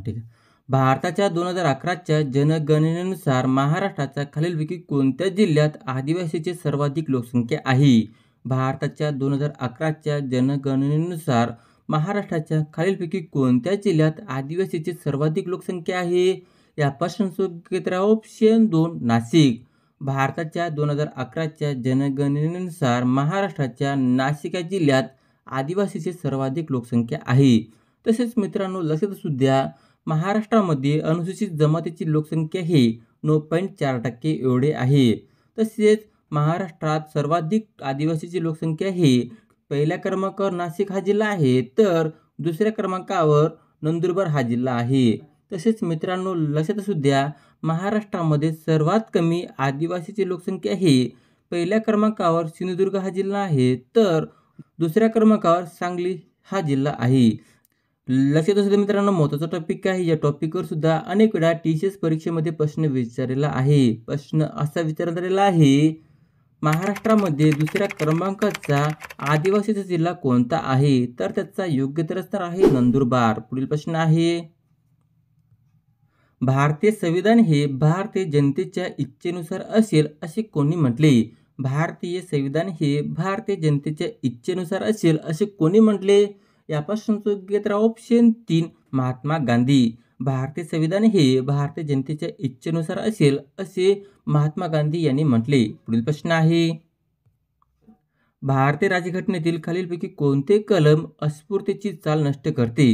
ठीक आहे. भारताच्या 2011च्या जनगणनेनुसार महाराष्ट्राच्या खालीलपैकी कोणत्या जिल्ह्यात आदिवासीची सर्वाधिक लोकसंख्या आहे? भारताच्या 2011च्या जनगणनेनुसार महाराष्ट्राच्या खालीलपैकी कोणत्या जिल्ह्यात आदिवासीची सर्वाधिक लोकसंख्या आहे? यापासून उत्तर ऑप्शन 2 नाशिक. भारताच्या 2011च्या जनगणनेनुसार महाराष्ट्राच्या नाशिक या जिल्ह्यात आदिवासीची सर्वाधिक लोकसंख्या आहे. तसेच मित्रांनो लक्षात असू द्या, महाराष्ट्रामध्ये अनुसूचित जमातीची लोकसंख्या ही 9.4% एवढे आहे. तसेच महाराष्ट्रात सर्वाधिक आदिवासीची लोकसंख्या ही पहिल्या क्रमांकावर नाशिक हा जिल्हा आहे, तर दुसऱ्या क्रमांकावर नंदुरबार हा जिल्हा आहे. तसेच मित्रांनो लक्षात असू द्या, महाराष्ट्रामध्ये सर्वात कमी आदिवासीची लोकसंख्या ही पहिल्या क्रमांकावर सिंधुदुर्ग हा जिल्हा आहे, तर दुसऱ्या क्रमांकावर सांगली हा जिल्हा आहे. लक्षात असू द्या मित्रांनो, महत्त्वाचा टॉपिक आहे. या टॉपिकवर सुद्धा अनेक वेळा TCS परीक्षेमध्ये प्रश्न विचारलेला आहे. प्रश्न असा विचारण्यात आलेला आहे, महाराष्ट्रामध्ये दुसऱ्या क्रमांकाचा आदिवासीचा जिल्हा कोणता आहे? तर त्याचा योग्य उत्तर असणार आहे नंदुरबार. पुढील प्रश्न आहे, भारतीय संविधान हे भारतीय जनतेच्या इच्छेनुसार असेल असे कोणी म्हटले? भारतीय संविधान हे भारतीय जनतेच्या इच्छेनुसार असेल असे कोणी म्हटले? यापासून योग्य उत्तर ऑप्शन 3 महात्मा गांधी. भारतीय संविधान हे भारतीय जनतेच्या इच्छेनुसार असेल असे महात्मा गांधी यांनी म्हटले. पुढील प्रश्न आहे, भारतीय राज्यघटनेतील खालीलपैकी कोणते कलम अस्पृश्यतेची चाल नष्ट करते?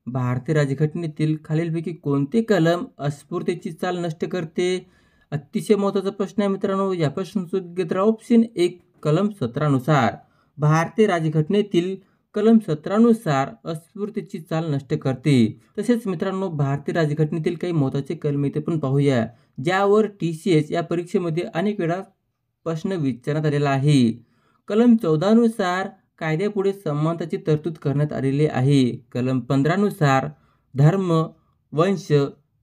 भारतीय राज्यघटनेतील खालीलपैकी कोणते कलम अस्पृश्यतेची चाल नष्ट करते? अतिशय महत्त्वाचा प्रश्न आहे मित्रांनो. यापासून योग्य उत्तर ऑप्शन 1 कलम 17 नुसार. भारतीय राज्यघटनेतील कलम 17 नुसार अस्पृश्यतेची चाल नष्ट करते. तसेच मित्रांनो भारतीय राज्यघटनेतील काही महत्त्वाचे कलम इथे पण पाहूया, ज्यावर TCS या परीक्षेमध्ये अनेक वेळा प्रश्न विचारण्यात आलेला आहे. कलम 14 नुसार कायद्यापुढे समानतेची तरतूद करण्यात आलेली आहे. कलम 15 नुसार धर्म, वंश,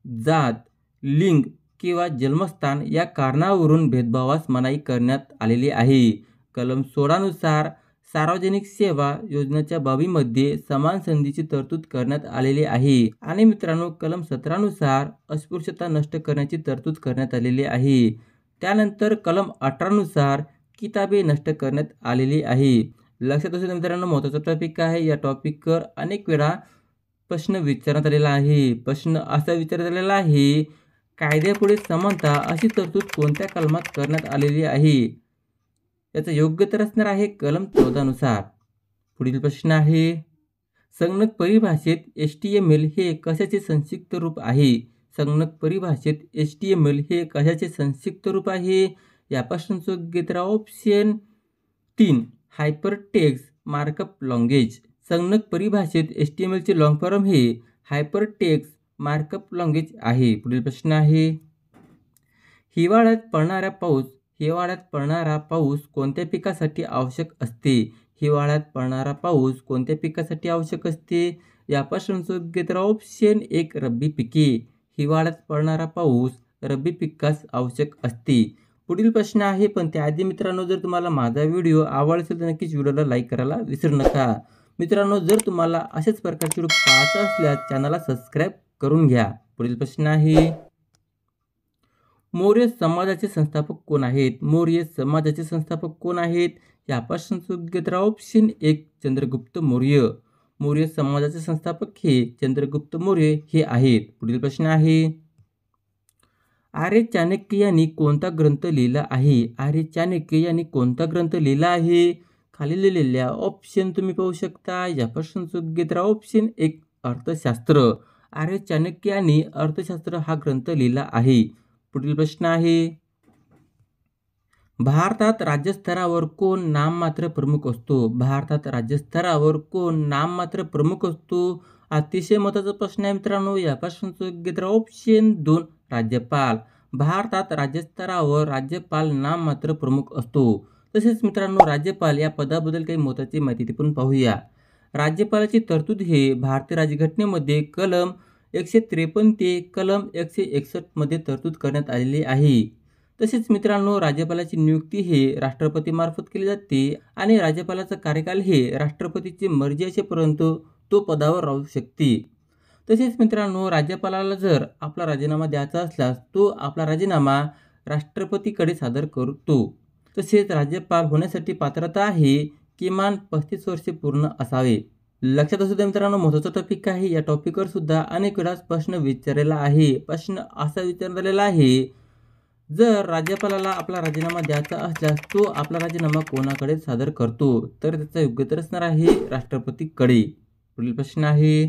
जात, लिंग किंवा जन्मस्थान या कारणावरून भेदभावास मनाई करण्यात आलेली आहे. कलम 16 नुसार सार्वजनिक सेवा योजनेच्या बाबीमध्ये समान संधीची तरतूद करण्यात आलेली आहे. आणि मित्रांनो कलम 17 नुसार अस्पृश्यता नष्ट करण्याची तरतूद करण्यात आलेली आहे. त्यानंतर कलम 18 नुसार किताबे नष्ट करण्यात आलेली आहे. लक्षात असू द्या मित्रांनो, महत्त्वाचा टॉपिक आहे. या टॉपिकवर अनेक वेळा प्रश्न विचारण्यात आलेला आहे. प्रश्न असा विचारण्यात आलेला आहे, कायद्यापुढे समानता अशी तरतूद कोणत्या कलमात करण्यात आलेली आहे? याचं योग्य उत्तर असणार आहे कलम 14 नुसार. पुढील प्रश्न आहे, संगणक परिभाषेत HTML हे कशाचे संक्षिप्त रूप आहे? संगणक परिभाषेत HTML हे कशाचे संक्षिप्त रूप आहे? यापासून योग्य उत्तर option 3 hyper text markup language. संगणक परिभाषेत HTML चे लॉंग फॉर्म हे हायपर टेक्स्ट मार्कअप लँग्वेज आहे. पुढील प्रश्न आहे, हिवाळ्यात पडणारा पाऊस कोणत्या पिकासाठी आवश्यक असते? हिवाळ्यात पडणारा पाऊस कोणत्या पिकासाठी आवश्यक असते? यापासून योग्य उत्तर ऑप्शन 1 रब्बी पिके. हिवाळ्यात पडणारा पाऊस रब्बी पिकास आवश्यक असते. पुढील प्रश्न आहे, पण त्याआधी मित्रांनो जर तुम्हाला माझा व्हिडिओ आवडला असेल तर नक्कीच व्हिडिओला लाईक करायला विसरू नका. मित्रांनो जर तुम्हाला अशाच प्रकारचे व्हिडिओ पाहत असल्यास चॅनलला सबस्क्राईब करून घ्या. पुढील प्रश्न आहे, मौर्य समाजाचे संस्थापक कोण आहेत? मौर्य समाजाचे संस्थापक कोण आहेत? यापासून योग्य उत्तर ऑप्शन 1 चंद्रगुप्त मौर्य. मौर्य समाजाचे संस्थापक हे चंद्रगुप्त मौर्य हे आहेत. पुढील प्रश्न आहे, आर्य चाणक्य यांनी कोणता ग्रंथ लिहिला आहे? आर्य चाणक्य यांनी कोणता ग्रंथ लिहिला आहे? खाली लिहिलेल्या ऑप्शन तुम्ही पाहू शकता. यापासून योग्य उत्तर ऑप्शन 1 अर्थशास्त्र. आर्य चाणक्य यांनी अर्थशास्त्र हा ग्रंथ लिहिला आहे. पुढील प्रश्न आहे, भारतात राज्यस्तरावर कोण नाममात्र प्रमुख असतो? भारतात राज्यस्तरावर कोण नाममात्र प्रमुख असतो? अतिशय महत्त्वाचा प्रश्न आहे मित्रांनो. यापासून योग्य उत्तर ऑप्शन 2 राज्यपाल. भारतात राज्यस्तरावर राज्यपाल नाममात्र प्रमुख असतो. तसेच मित्रांनो राज्यपाल या पदाबद्दल काही महत्त्वाची माहिती पण पाहूया. राज्यपालाची तरतूद हे भारतीय राज्यघटनेमध्ये कलम 153 ते कलम 161 मध्ये तरतूद करण्यात आलेली आहे. तसेच मित्रांनो राज्यपालाची नियुक्ती हे राष्ट्रपतीमार्फत केली जाते आणि राज्यपालाचा कार्यकाल हे राष्ट्रपतीची मर्जी असेपर्यंत तो पदावर राहू शकते. तसेच मित्रांनो, राज्यपालाला जर आपला राजीनामा द्यायचा असल्यास तो आपला राजीनामा राष्ट्रपतीकडे सादर करतो. तसेच राज्यपाल होण्यासाठी पात्रता आहे किमान 35 वर्षे पूर्ण असावे. लक्षात असू द्या मित्रांनो, महत्त्वाचा टॉपिक आहे. या टॉपिकवर सुद्धा अनेक वेळा प्रश्न विचारलेला आहे. प्रश्न असा विचारलेला आहे, जर राज्यपालाला आपला राजीनामा द्यायचा असल्यास तो आपला राजीनामा कोणाकडे सादर करतो? तर त्याचा योग्य उत्तर असणार आहे राष्ट्रपतीकडे. पुढील प्रश्न आहे,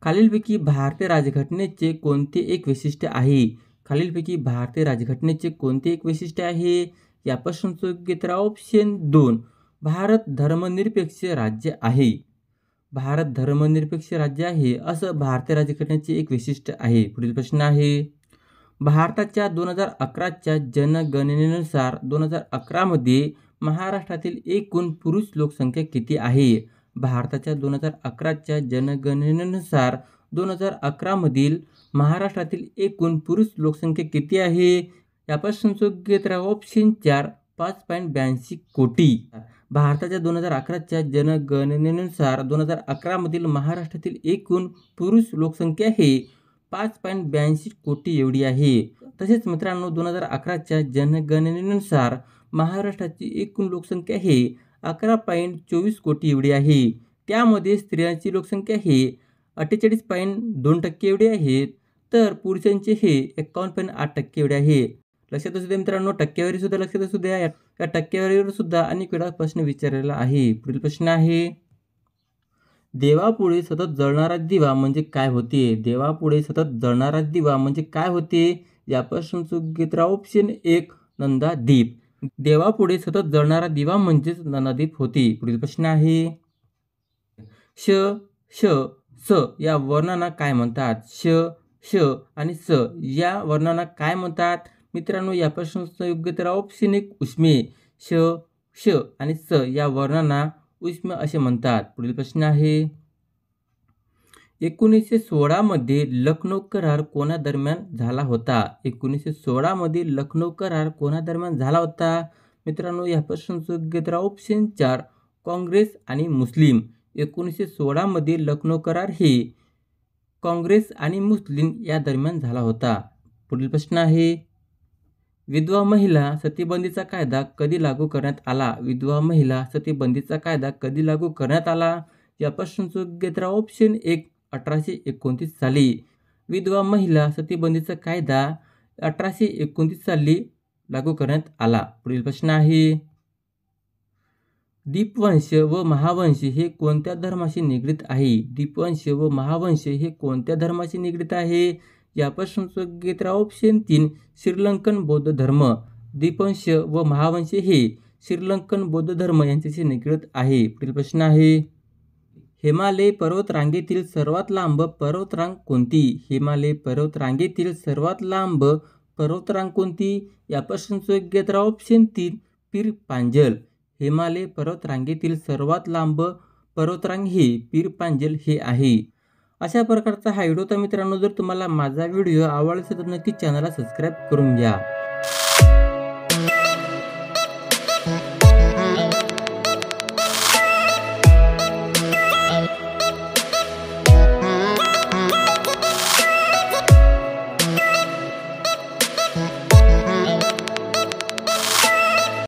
खालीलपैकी भारतीय राज्यघटनेचे कोणते एक वैशिष्ट्य आहे? खालीलपैकी भारतीय राज्यघटनेचे कोणते एक वैशिष्ट्य आहे? या प्रश्नाचं योग्य उत्तर ऑप्शन 2, भारत धर्मनिरपेक्ष राज्य आहे. भारत धर्मनिरपेक्ष राज्य आहे असं भारतीय राज्यघटनेचे एक वैशिष्ट्य आहे. पुढील प्रश्न आहे, भारताच्या 2011च्या जनगणनेनुसार 2011 मध्ये महाराष्ट्रातील एकूण पुरुष लोकसंख्या किती आहे? भारताच्या 2011च्या जनगणनेनुसार 2011 मधील महाराष्ट्रातील एकूण पुरुष लोकसंख्या किती आहे? या प्रश्नाचं योग्य उत्तर ऑप्शन 4, 5.82 कोटी. भारताच्या 2011च्या जनगणनेनुसार 2011 मधील महाराष्ट्रातील एकूण पुरुष लोकसंख्या हे 5.82 कोटी एवढी आहे. तसेच मित्रांनो, 2011च्या जनगणनेनुसार महाराष्ट्राची एकूण लोकसंख्या हे 11.24 कोटी एवढी आहे. त्यामध्ये स्त्रियांची लोकसंख्या हे 48.2% एवढी आहे, तर पुरुषांचे हे 51.8% एवढे आहे. लक्षात असू द्या मित्रांनो, टक्केवारी सुद्धा लक्षात असू द्या. या टक्केवारीवर सुद्धा अनेक वेळा प्रश्न विचारलेला आहे. पुढील प्रश्न आहे, देवापुढे सतत जळणारा दिवा म्हणजे काय होते? देवापुढे सतत जळणारा दिवा म्हणजे काय होते? या प्रश्नाचं योग्य उत्तर ऑप्शन 1, नंदादीप. देवापुढे सतत जळणारा दिवा म्हणजेच नंदादीप होते. पुढील प्रश्न आहे, श, श, स या वर्णांना काय म्हणतात? श, श आणि स या वर्णांना काय म्हणतात? मित्रांनो, या प्रश्नाचं योग्य उत्तर ऑप्शन 1, उष्मे. श, श आणि स या वर्णांना उष्मे असे म्हणतात. पुढील प्रश्न आहे, 1916 मध्ये लखनौ करार कोणादरम्यान झाला होता? 1916 मध्ये लखनौ करार कोणादरम्यान झाला होता? मित्रांनो, या प्रश्नाचं योग्य उत्तर ऑप्शन 4, काँग्रेस आणि मुस्लिम. 1916 मध्ये लखनौ करार हे काँग्रेस आणि मुस्लिम या दरम्यान झाला होता. पुढील प्रश्न आहे, विधवा महिला सतीबंदीचा कायदा कधी लागू करण्यात आला? विधवा महिला सतीबंदीचा कायदा कधी लागू करण्यात आला? या प्रश्नाचं योग्य उत्तर ऑप्शन 1, 1829 साली. विधवा महिला सतीबंदीचा कायदा 1829 साली लागू करण्यात आला. पुढील प्रश्न आहे, दीपवंश व महावंश हे कोणत्या धर्माशी निगडीत आहे? दीपवंश व महावंश हे कोणत्या धर्माशी निगडीत आहे? या प्रश्नाचं योग्य उत्तर ऑप्शन 3, श्रीलंकन बौद्ध धर्म. दीपवंश व महावंश हे श्रीलंकन बौद्ध धर्म यांच्याशी निगडीत आहे. पुढील प्रश्न आहे, हिमालय पर्वतरांगेतील सर्वात लांब पर्वतरांग कोणती? हिमालय पर्वतरांगेतील सर्वात लांब पर्वतरांग कोणती? या प्रश्नाचं योग्य उत्तर ऑप्शन 3, पीर पांजल. हिमालय पर्वतरांगेतील सर्वात लांब पर्वतरांग हे पीर पांजल हे आहे. अशा प्रकारचा हा व्हिडिओ होता मित्रांनो. जर तुम्हाला माझा व्हिडिओ आवडला असेल तर नक्की चॅनलला सबस्क्राईब करून घ्या.